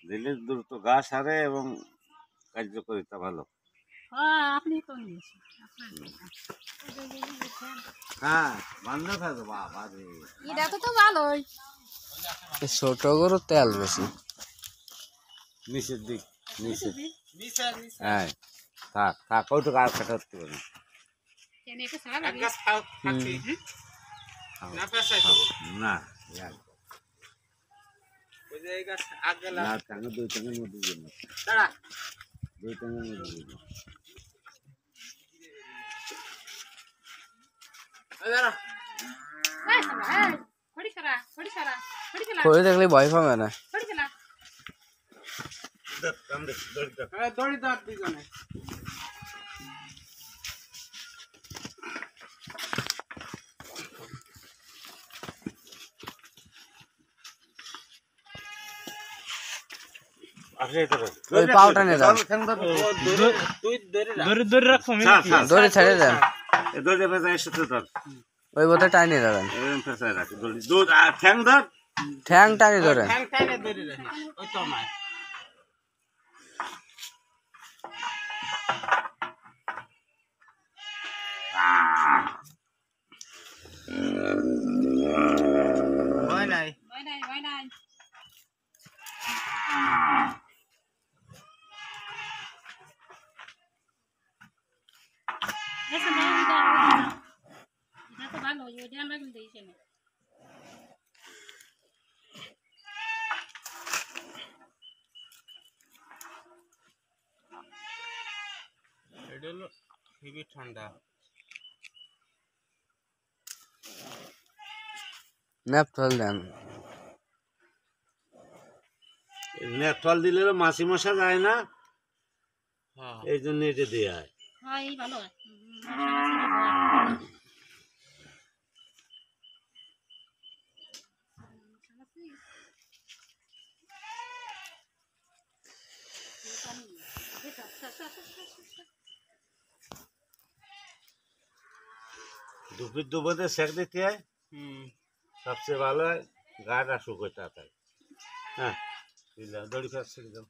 দিলে দ্রুত ঘাস হারে এবং কার্যকারিতা ভালো। আপনি তো হ্যাঁ বান্ধব থাকে বাবা রে, এটা তো ভালোই। ছোট গরু তেল বেশি। নিচের দিক নিচে, হ্যাঁ থাক থাক ওইটুকু আর কাটা হতে পারে না, না টাঙ্গে দুই টাঙ্গের মধ্যে দিন, দুই টাঙ্গের মধ্যে দিন। করে দেখলে ভয় পাবে না। ওই পাউটা নিয়ে যান, দড়ি ছেড়ে দেন, ওই বোধে টাইনে যাবেন, ঠ্যাং টানি ধরেন। ঠান্ডা ন্যাপথল দেন, নেটল দিলে মাছি মশা যায় না, এই জন্য এটা দেওয়া হয়। দুপুর দুপুরে সেক দিতে হয়, সবচেয়ে ভালো হয় গাটা শুকোয় তাড়াতাড়ি। হ্যাঁ দড়ি প্যাঁচ ছেড়ে দাও,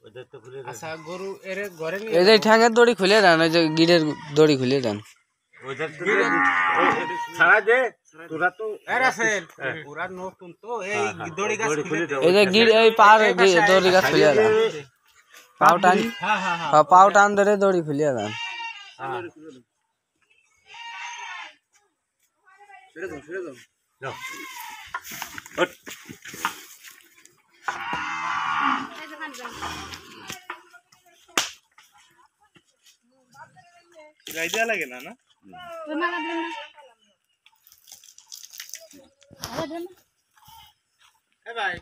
ওদের তো খুলে আচ্ছা গরু এর ঘরে এই যে ঠ্যাঙের দড়ি খুলে দেন, ওই যে গিরের দড়ি খুলে দেন। ওদের তো ছাড়া দে, তোরা তো পুরা নতুন তো এই দড়ি গাছ খুলে দাও। এই যে গির এই পার দড়ি গাছ খুলে দেন, পাও টান, পাও টান ধরে দড়ি খুলে দেন। লাগে না না ভাই।